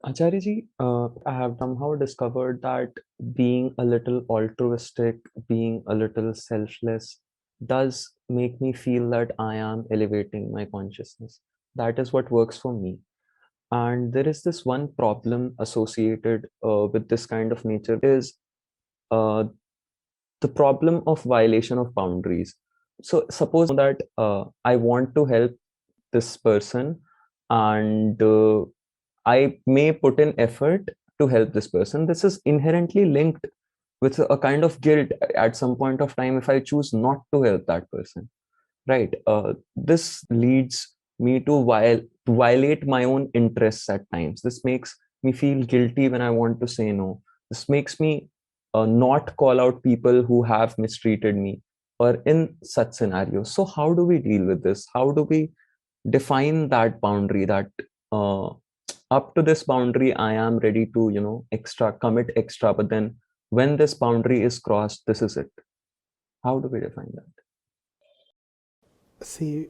Acharya ji, I have somehow discovered that being a little altruistic, being a little selfless, does make me feel that I am elevating my consciousness. That is what works for me. And there is this one problem associated with this kind of nature is uh, the problem of violation of boundaries. So suppose that I want to help this person, and I may put in effort to help this person. This is inherently linked with a kind of guilt at some point of time if I choose not to help that person. Right. This leads me to violate my own interests at times. This makes me feel guilty when I want to say no. This makes me not call out people who have mistreated me or in such scenarios. So, how do we deal with this? How do we define that boundary that uh, up to this boundary I am ready to extra commit extra, but then when this boundary is crossed, this is it? How do we define that? See,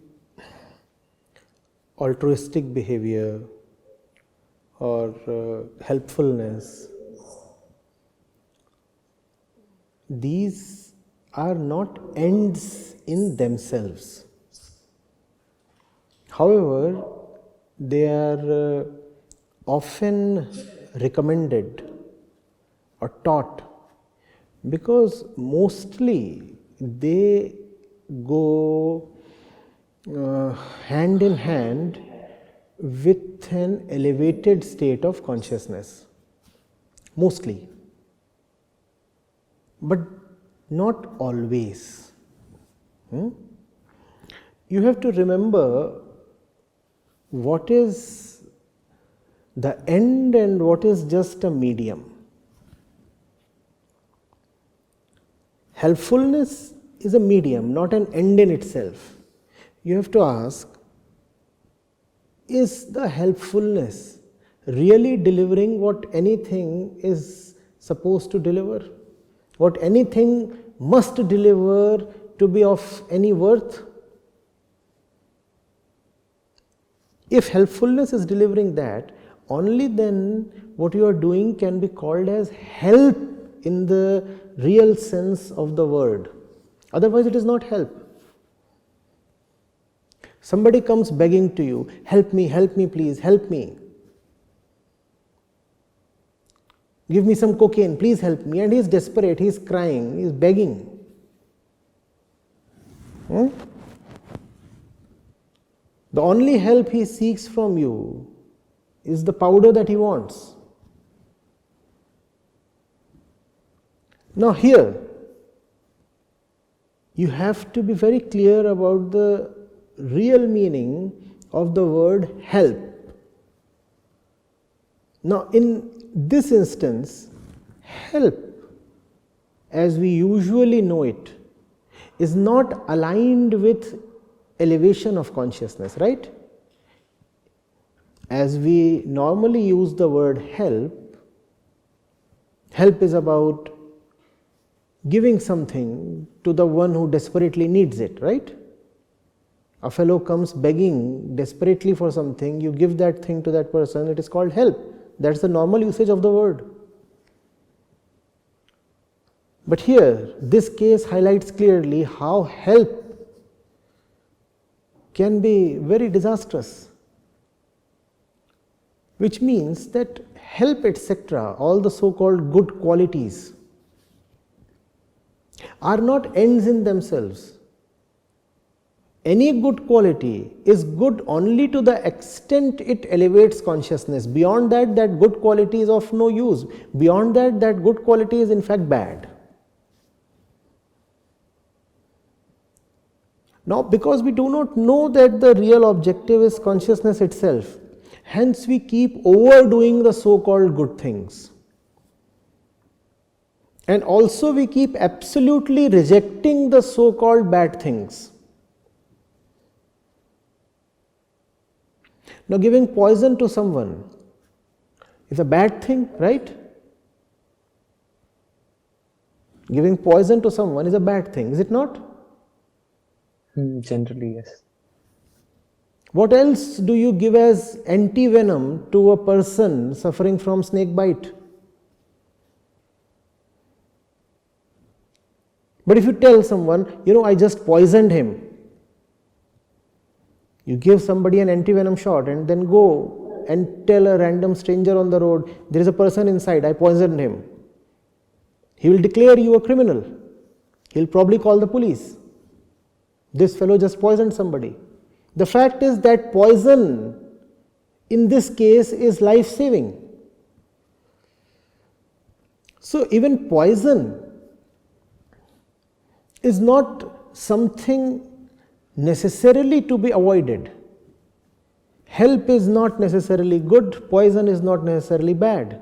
altruistic behavior or helpfulness, these are not ends in themselves. However, they are often recommended or taught because mostly they go hand in hand with an elevated state of consciousness, mostly, but not always. You have to remember what is the end and what is just a medium. Helpfulness is a medium, not an end in itself. You have to ask, is the helpfulness really delivering what anything is supposed to deliver? What anything must deliver to be of any worth? If helpfulness is delivering that, only then what you are doing can be called as help in the real sense of the word. Otherwise, it is not help. Somebody comes begging to you, help me, please, help me. Give me some cocaine, please help me. And he is desperate, he is crying, he is begging. The only help he seeks from you is the powder that he wants. Now, here, you have to be very clear about the real meaning of the word help. Now, in this instance, help, as we usually know it, is not aligned with elevation of consciousness, right? As we normally use the word help, help is about giving something to the one who desperately needs it, right? A fellow comes begging desperately for something, you give that thing to that person, it is called help. That's the normal usage of the word. But here, this case highlights clearly how help can be very disastrous, which means that help, etc., all the so-called good qualities, are not ends in themselves. Any good quality is good only to the extent it elevates consciousness. Beyond that, that good quality is of no use. Beyond that, that good quality is in fact bad. Now, because we do not know that the real objective is consciousness itself, hence we keep overdoing the so-called good things. And also we keep absolutely rejecting the so-called bad things. Now, giving poison to someone is a bad thing, right? Giving poison to someone is a bad thing, is it not? Generally, yes. What else do you give as anti-venom to a person suffering from snake bite? But if you tell someone, I just poisoned him, you give somebody an anti-venom shot and then go and tell a random stranger on the road, there is a person inside, I poisoned him. He will declare you a criminal. He'll probably call the police. This fellow just poisoned somebody. The fact is that poison in this case is life-saving. So even poison is not something necessarily to be avoided. Help is not necessarily good, poison is not necessarily bad.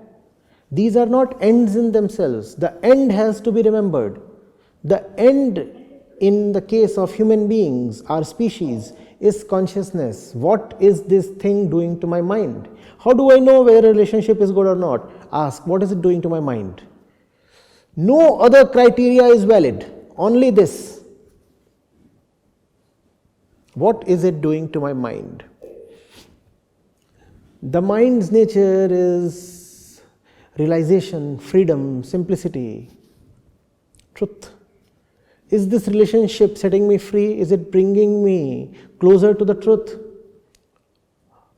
These are not ends in themselves. The end has to be remembered. The end in the case of human beings, our species, is consciousness. What is this thing doing to my mind? How do I know whether a relationship is good or not? Ask, what is it doing to my mind? No other criteria is valid, only this. What is it doing to my mind? The mind's nature is realization, freedom, simplicity, truth. Is this relationship setting me free? Is it bringing me closer to the truth?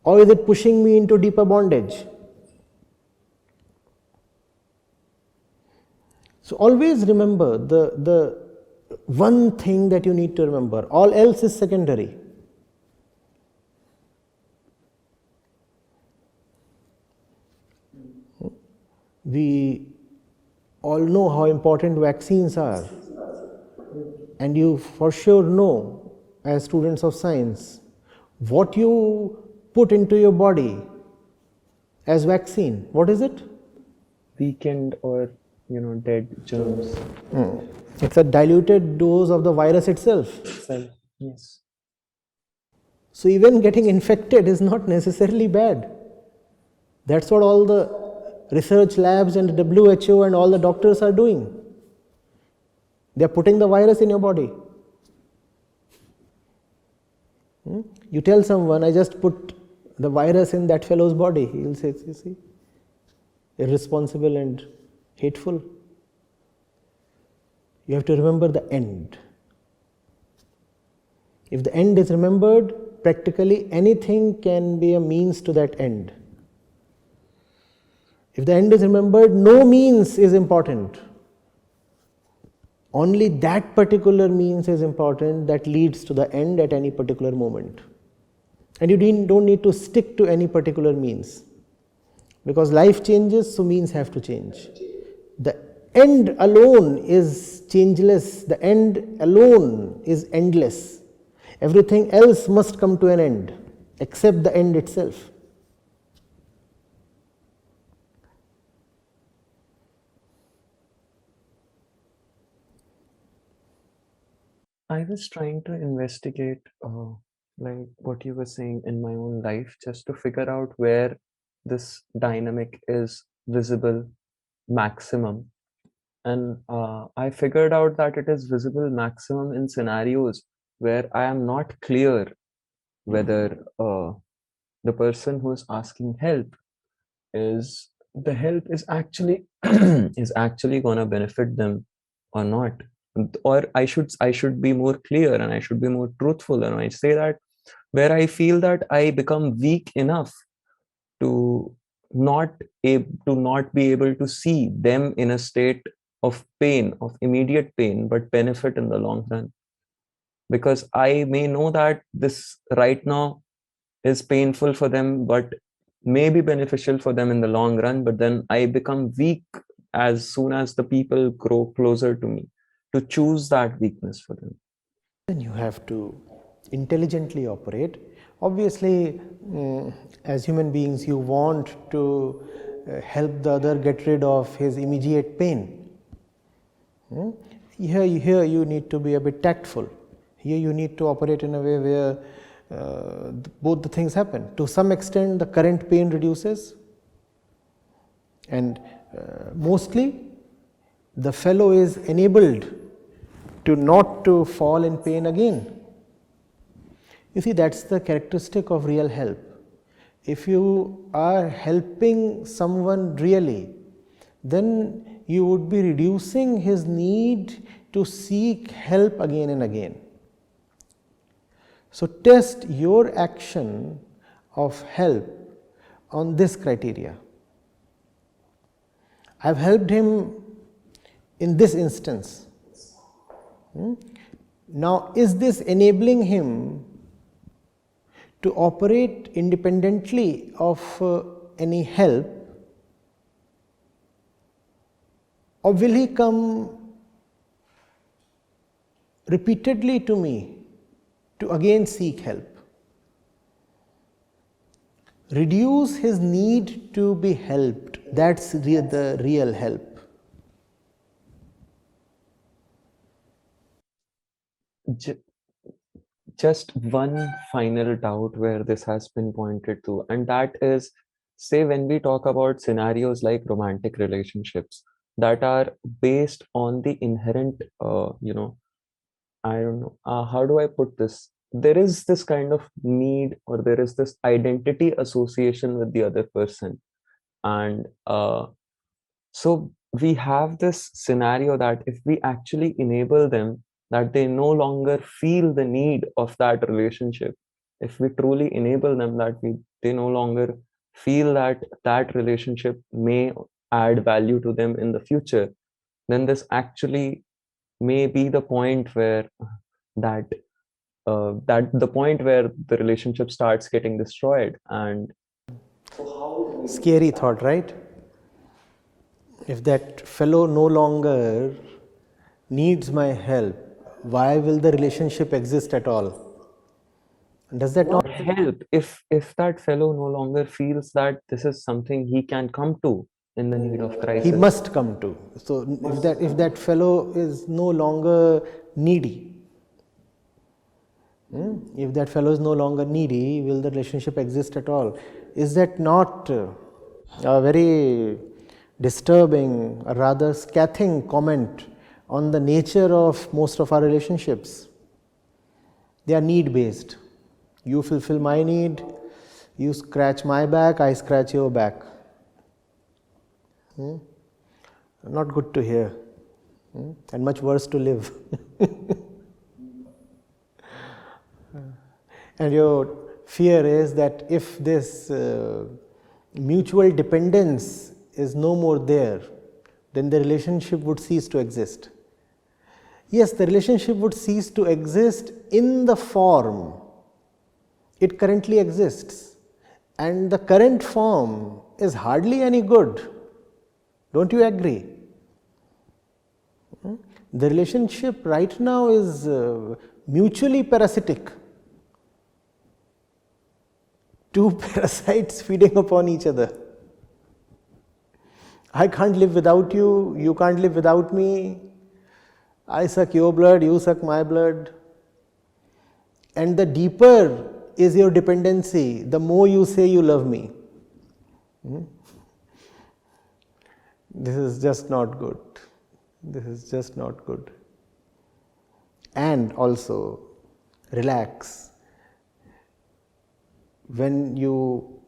Or is it pushing me into deeper bondage? So always remember the one thing that you need to remember. All else is secondary. We all know how important vaccines are. And you for sure know, as students of science, what you put into your body as vaccine. What is it? Weakened or dead germs. It's a diluted dose of the virus itself. Yes. So even getting infected is not necessarily bad. That's what all the research labs and WHO and all the doctors are doing. They are putting the virus in your body. You tell someone, I just put the virus in that fellow's body. He will say, you see, irresponsible and hateful. You have to remember the end. If the end is remembered, practically anything can be a means to that end. If the end is remembered, no means is important. Only that particular means is important that leads to the end at any particular moment. And you don't need to stick to any particular means. Because life changes, so means have to change. The end alone is changeless. The end alone is endless. Everything else must come to an end, except the end itself. I was trying to investigate, like what you were saying in my own life, just to figure out where this dynamic is visible maximum. And I figured out that it is visible maximum in scenarios where I am not clear whether the person who is asking help is the help is actually is actually gonna benefit them or not. Or I should be more clear and I should be more truthful, and I say that where I feel that I become weak enough to not be able to see them in a state of pain, of immediate pain, but benefit in the long run. Because I may know that this right now is painful for them, but may be beneficial for them in the long run. But then I become weak as soon as the people grow closer to me to choose that weakness for them. Then you have to intelligently operate. Obviously, as human beings, you want to help the other get rid of his immediate pain. Here you need to be a bit tactful. Here you need to operate in a way where both the things happen. To some extent, the current pain reduces, and mostly the fellow is enabled to not to fall in pain again. You see, that's the characteristic of real help. If you are helping someone really, then you would be reducing his need to seek help again and again. So test your action of help on this criteria. I have helped him in this instance. Now, is this enabling him to operate independently of any help, or will he come repeatedly to me to again seek help? Reduce his need to be helped. That's the real help. Just one final doubt where this has been pointed to, and that is, say, when we talk about scenarios like romantic relationships that are based on the inherent, I don't know, how do I put this? There is this kind of need, or there is this identity association with the other person. And so we have this scenario that if we actually enable them, that they no longer feel the need of that relationship, if we truly enable them, that they no longer feel that that relationship may add value to them in the future, then this actually may be the point where that that the point where the relationship starts getting destroyed. And Scary thought, right? If that fellow no longer needs my help, why will the relationship exist at all? Does that not help if that fellow no longer feels that this is something he can come to in the need of he crisis? must come to? So if that fellow is no longer needy, if that fellow is no longer needy, will the relationship exist at all? Is that not a very disturbing, a rather scathing comment on the nature of most of our relationships? They are need based. You fulfill my need, you scratch my back, I scratch your back. Not good to hear, and much worse to live. And your fear is that if this mutual dependence is no more there, then the relationship would cease to exist. Yes, the relationship would cease to exist in the form it currently exists, and the current form is hardly any good. Don't you agree? The relationship right now is mutually parasitic. Two parasites feeding upon each other. I can't live without you, you can't live without me. I suck your blood, you suck my blood. And the deeper is your dependency, the more you say you love me. This is just not good. This is just not good. And also, relax. When you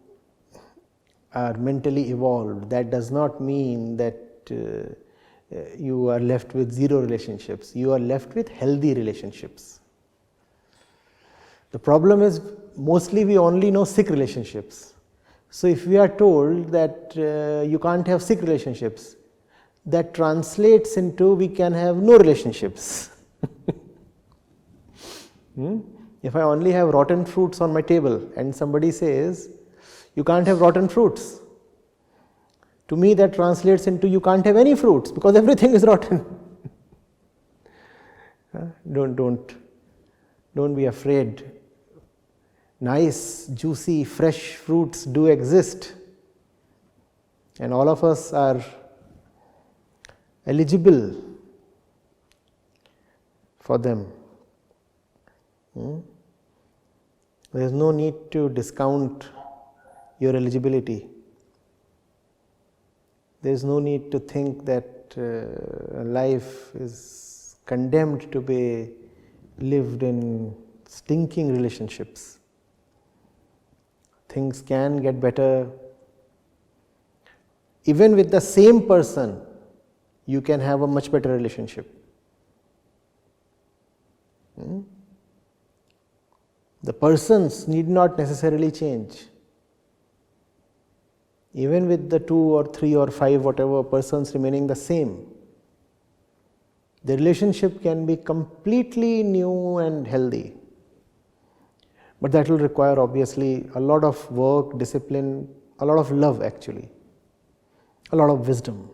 are mentally evolved, that does not mean that you are left with zero relationships. You are left with healthy relationships. The problem is, mostly we only know sick relationships. So if we are told that you can't have sick relationships, that translates into we can have no relationships. If I only have rotten fruits on my table and somebody says, you can't have rotten fruits, to me that translates into you can't have any fruits because everything is rotten. Don't be afraid. Nice, juicy, fresh fruits do exist, and all of us are eligible for them. There is no need to discount your eligibility. There is no need to think that life is condemned to be lived in stinking relationships. Things can get better. Even with the same person, you can have a much better relationship. The persons need not necessarily change. Even with the 2 or 3 or 5 whatever persons remaining the same, the relationship can be completely new and healthy. But that will require obviously a lot of work, discipline, a lot of love actually, a lot of wisdom.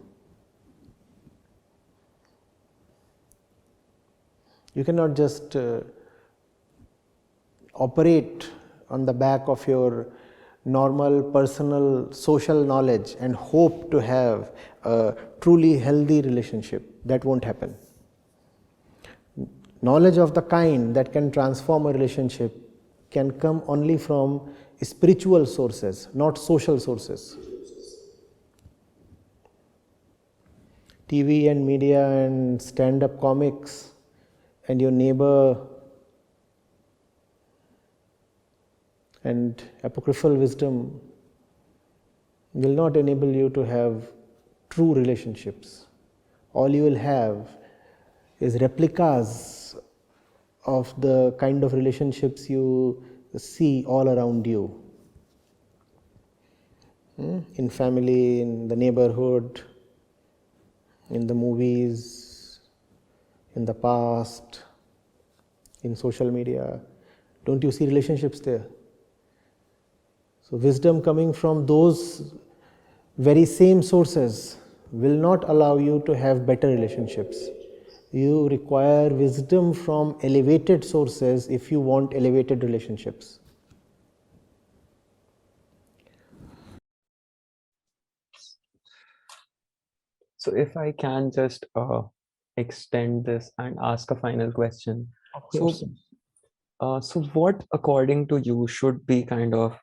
You cannot just operate on the back of your normal personal social knowledge and hope to have a truly healthy relationship. That won't happen. Knowledge of the kind that can transform a relationship can come only from spiritual sources, not social sources. TV and media and stand-up comics and your neighbor and apocryphal wisdom will not enable you to have true relationships. All you will have is replicas of the kind of relationships you see all around you. In family, in the neighborhood, in the movies, in the past, in social media. Don't you see relationships there? So wisdom coming from those very same sources will not allow you to have better relationships. You require wisdom from elevated sources if you want elevated relationships. So if I can just extend this and ask a final question. So what, according to you, should be kind of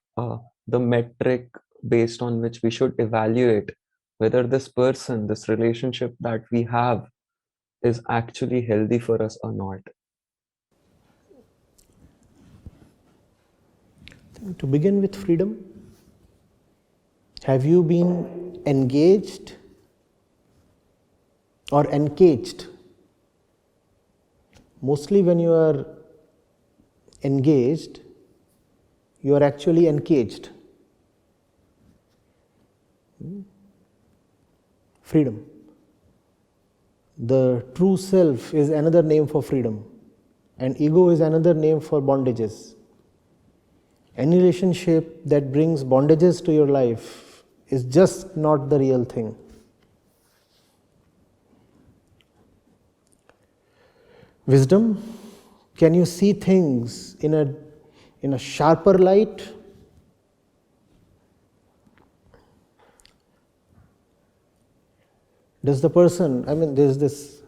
the metric based on which we should evaluate whether this person, this relationship that we have, is actually healthy for us or not? To begin with, freedom. Have you been engaged or encaged? Mostly when you are engaged, you are actually encaged. Freedom. The true self is another name for freedom, and ego is another name for bondages. Any relationship that brings bondages to your life is just not the real thing. Wisdom, can you see things in a sharper light? Does the person, there's this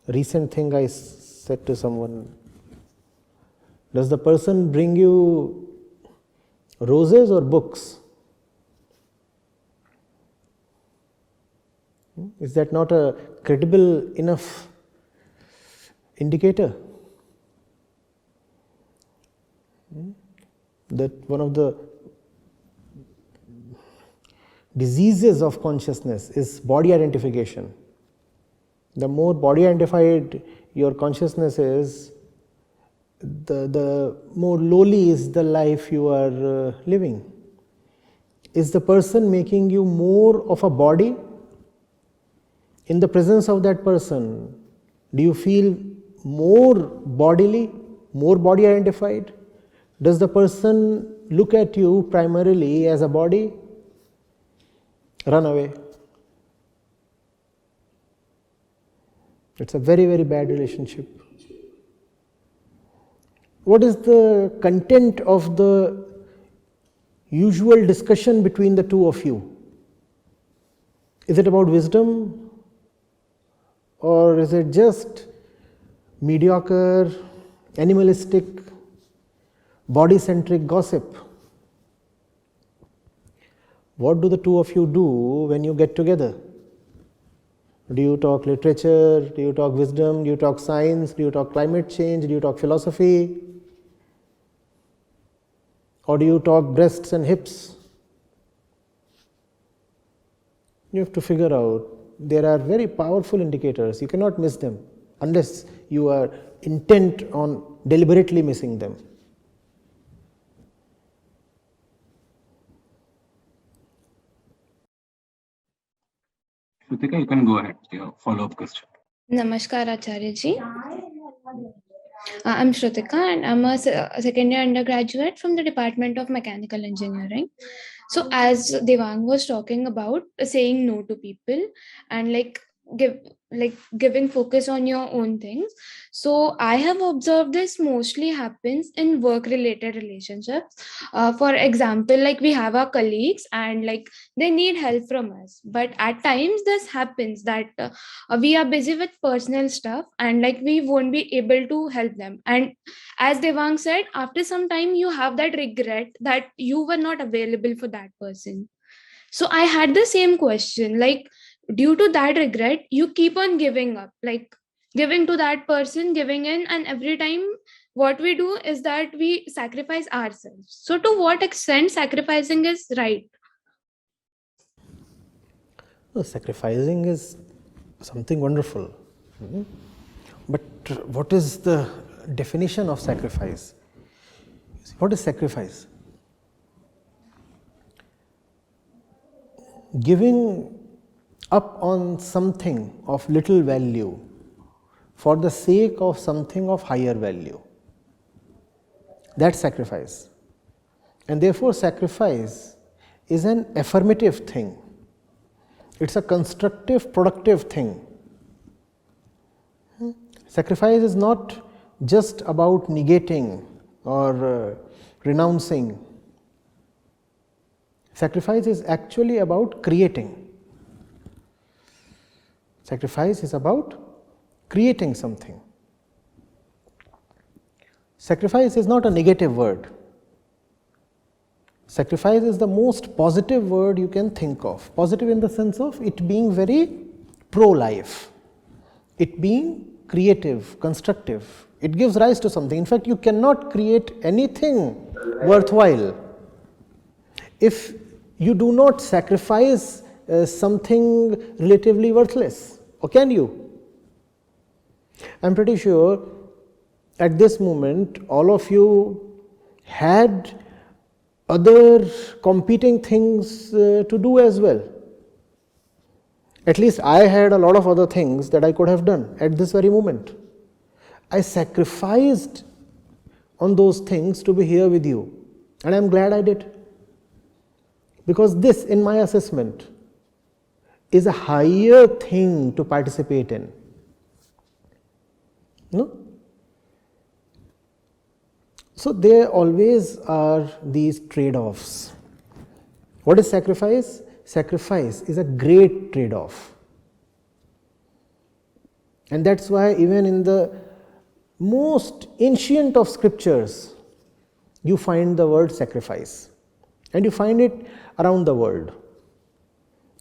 recent thing I said to someone. Does the person bring you roses or books? Is that not a credible enough indicator? That one of the diseases of consciousness is body identification. The more body identified your consciousness is, the more lowly is the life you are living. Is the person making you more of a body? In the presence of that person, do you feel more bodily, more body identified? Does the person look at you primarily as a body? Run away. It's a very, very bad relationship. What is the content of the usual discussion between the two of you? Is it about wisdom, or is it just mediocre, animalistic, body-centric gossip? What do the two of you do when you get together? Do you talk literature? Do you talk wisdom? Do you talk science? Do you talk climate change? Do you talk philosophy? Or do you talk breasts and hips? You have to figure out. There are very powerful indicators. You cannot miss them unless you are intent on deliberately missing them. Shrutika, you can go ahead with your follow-up question. Namaskar, Acharya ji. I'm Shrutika and I'm a second year undergraduate from the Department of Mechanical Engineering. So as Devang was talking about saying no to people and giving focus on your own things. So I have observed this mostly happens in work related relationships. For example, like we have our colleagues and like they need help from us. But at times this happens that we are busy with personal stuff and like we won't be able to help them. And as Devang said, after some time you have that regret that you were not available for that person. So I had the same question, like due to that regret you keep on giving up, like giving to that person, giving in, and every time what we do is that we sacrifice ourselves. So to what extent sacrificing is right? No, sacrificing is something wonderful. But what is the definition of sacrifice? What is sacrifice? Giving up on something of little value for the sake of something of higher value. That's sacrifice. And therefore, sacrifice is an affirmative thing. It's a constructive, productive thing. Sacrifice is not just about negating or renouncing. Sacrifice is actually about creating. Sacrifice is about creating something. Sacrifice is not a negative word. Sacrifice is the most positive word you can think of. Positive in the sense of it being very pro-life, it being creative, constructive. It gives rise to something. In fact, you cannot create anything worthwhile if you do not sacrifice something relatively worthless, or can you? I am pretty sure at this moment all of you had other competing things to do as well. At least I had a lot of other things that I could have done at this very moment. I sacrificed on those things to be here with you, and I am glad I did. Because this, in my assessment, is a higher thing to participate in. No? So there always are these trade-offs. What is sacrifice? Sacrifice is a great trade-off. And that's why even in the most ancient of scriptures, you find the word sacrifice. And you find it around the world.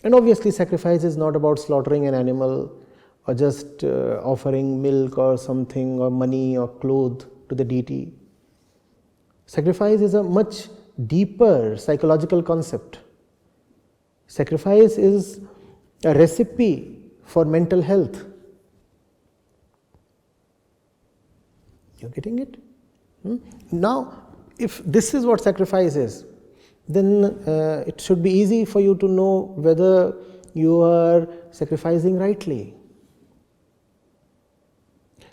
And obviously sacrifice is not about slaughtering an animal or just offering milk or something or money or clothes to the deity. Sacrifice is a much deeper psychological concept. Sacrifice is a recipe for mental health. You're getting it? Now, if this is what sacrifice is, then it should be easy for you to know whether you are sacrificing rightly.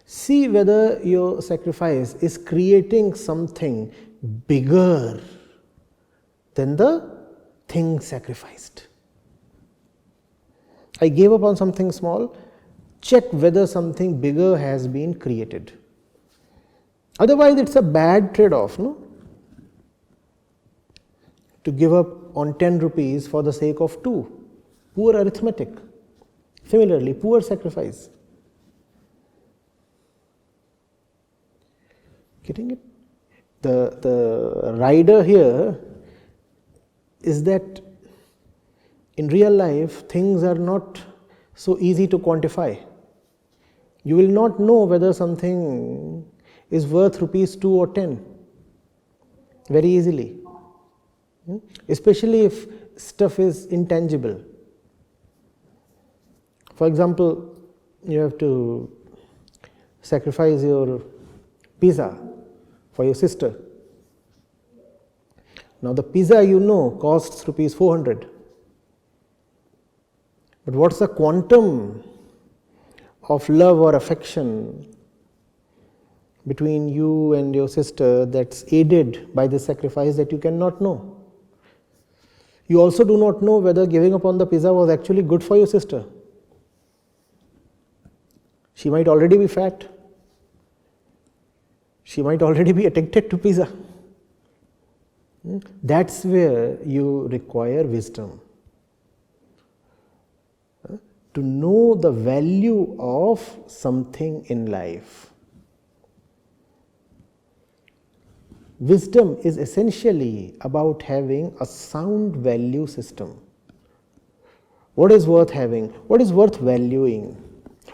See whether your sacrifice is creating something bigger than the thing sacrificed. I gave up on something small, check whether something bigger has been created. Otherwise, it's a bad trade-off, no? To give up on 10 rupees for the sake of 2. Poor arithmetic. Similarly, poor sacrifice. Getting it? The rider here is that in real life, things are not so easy to quantify. You will not know whether something is worth rupees 2 or 10 very easily. Especially if stuff is intangible. For example, you have to sacrifice your pizza for your sister. Now the pizza costs rupees 400. But what's the quantum of love or affection between you and your sister that's aided by this sacrifice that you cannot know? You also do not know whether giving up on the pizza was actually good for your sister. She might already be fat. She might already be addicted to pizza. That's where you require wisdom. To know the value of something in life. Wisdom is essentially about having a sound value system. What is worth having? What is worth valuing?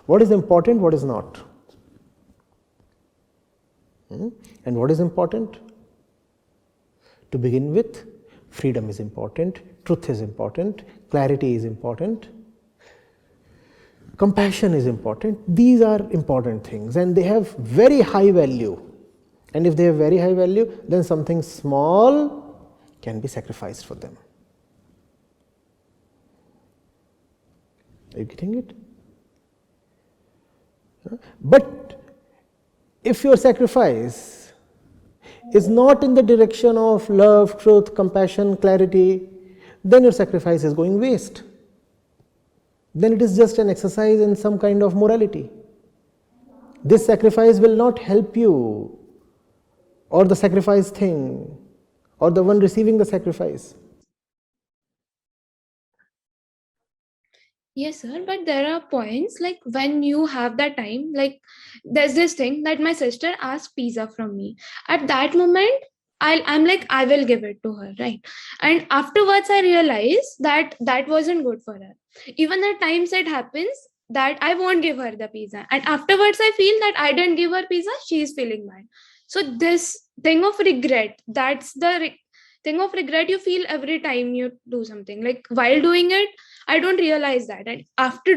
What is important? What is not? And what is important? To begin with, freedom is important, truth is important, clarity is important, compassion is important. These are important things and they have very high value. And if they have very high value, then something small can be sacrificed for them. Are you getting it? But if your sacrifice is not in the direction of love, truth, compassion, clarity, then your sacrifice is going waste. Then it is just an exercise in some kind of morality. This sacrifice will not help you or the sacrifice thing or the one receiving the sacrifice. Yes, sir, but there are points like when you have that time, like there's this thing that my sister asked pizza from me. At that moment, I'm like, I will give it to her, right? And afterwards, I realized that that wasn't good for her. Even at times it happens that I won't give her the pizza. And afterwards, I feel that I didn't give her pizza, she's feeling bad. So this thing of regret, that's the thing of regret you feel every time you do something. Like while doing it, I don't realize that. And after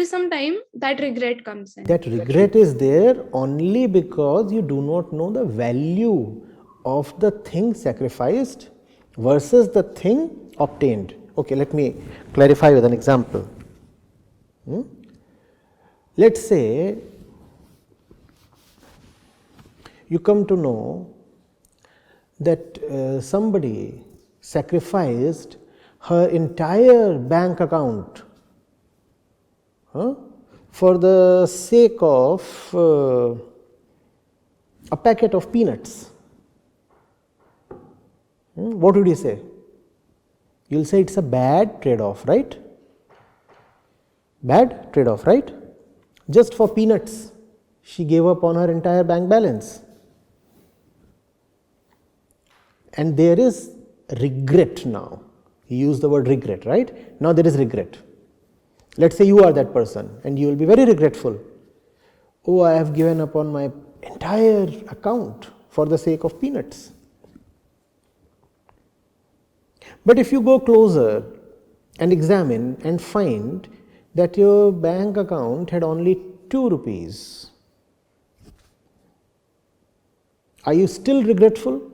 some time, that regret comes in. That regret is there only because you do not know the value of the thing sacrificed versus the thing obtained. Okay, let me clarify with an example. Let's say you come to know that somebody sacrificed her entire bank account for the sake of a packet of peanuts. What would you say? You'll say it's a bad trade-off, right? Bad trade-off, right? Just for peanuts, she gave up on her entire bank balance. And there is regret now. You use the word regret, right? Now there is regret. Let's say you are that person and you will be very regretful. Oh, I have given up on my entire account for the sake of peanuts. But if you go closer and examine and find that your bank account had only 2 rupees, are you still regretful?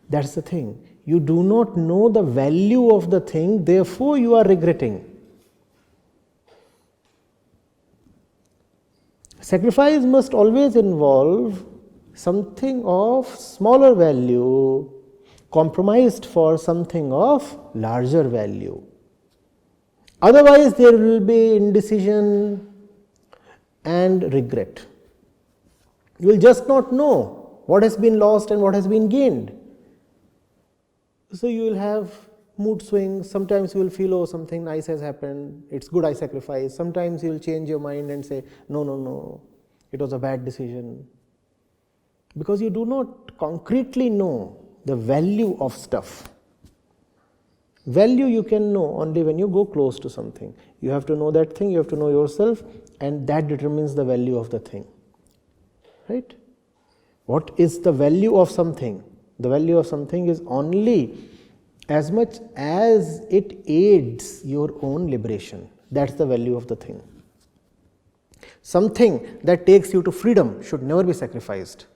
That's the thing. You do not know the value of the thing, therefore you are regretting. Sacrifice must always involve something of smaller value compromised for something of larger value. Otherwise, there will be indecision and regret. You will just not know what has been lost and what has been gained. So you will have mood swings. Sometimes you will feel, oh, something nice has happened, it's good I sacrifice. Sometimes you will change your mind and say, no, it was a bad decision. Because you do not concretely know the value of stuff. Value you can know only when you go close to something. You have to know that thing, you have to know yourself, and that determines the value of the thing. Right? What is the value of something? The value of something is only as much as it aids your own liberation. That's the value of the thing. Something that takes you to freedom should never be sacrificed,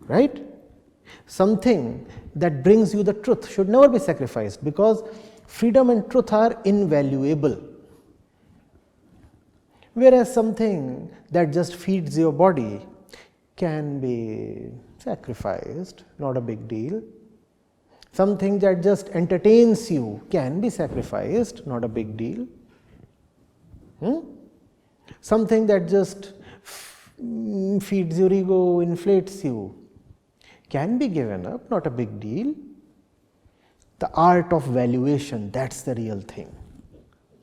right? Something that brings you the truth should never be sacrificed, because freedom and truth are invaluable. Whereas something that just feeds your body can be sacrificed, not a big deal. Something that just entertains you can be sacrificed, not a big deal. Something that just feeds your ego, inflates you, can be given up, not a big deal. The art of valuation, that's the real thing.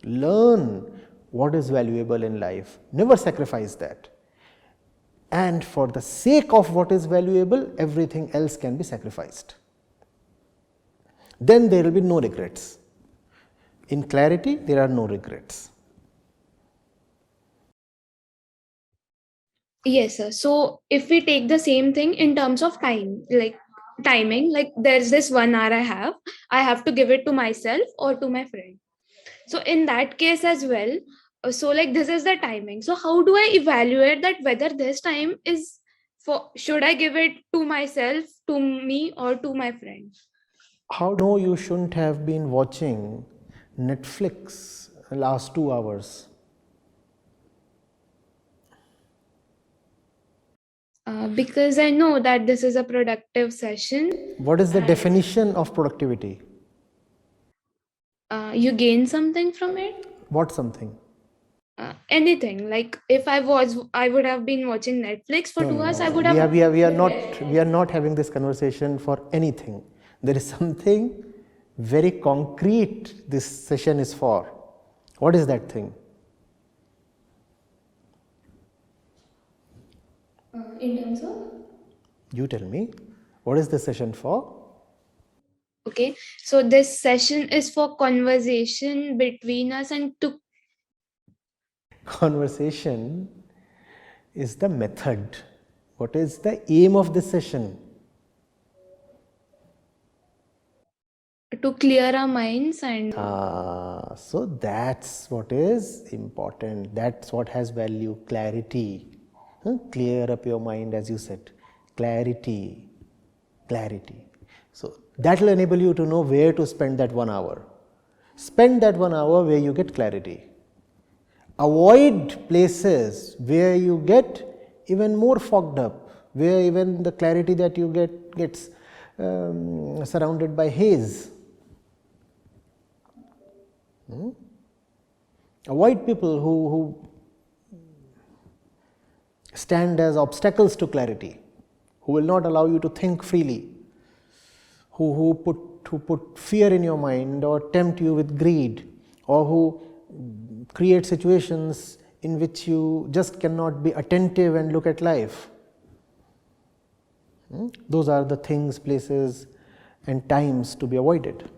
Learn what is valuable in life, never sacrifice that. And for the sake of what is valuable, everything else can be sacrificed. Then there will be no regrets. In clarity, there are no regrets. Yes, sir. So if we take the same thing in terms of time, like timing, like there's this 1 hour I have to give it to myself or to my friend. So in that case as well, so like this is the timing. So how do I evaluate that whether this time is should I give it to myself, to me, or to my friend? How do you know you shouldn't have been watching Netflix the last 2 hours? Because I know that this is a productive session. What is the definition of productivity? You gain something from it. What something? Anything. Like if I would have been watching Netflix for 2 hours. I would have. We are not having this conversation for anything. There is something very concrete this session is for. What is that thing? In terms of? You tell me. What is this session for? Okay, so this session is for conversation between us and to. Conversation is the method. What is the aim of this session? To clear our minds and. So that's what is important. That's what has value, clarity. Clear up your mind, as you said. Clarity. So that will enable you to know where to spend that 1 hour. Spend that 1 hour where you get clarity. Avoid places where you get even more fogged up, where even the clarity that you get gets surrounded by haze. Avoid people who stand as obstacles to clarity, who will not allow you to think freely, who put fear in your mind or tempt you with greed, or who create situations in which you just cannot be attentive and look at life. Those are the things, places and times to be avoided.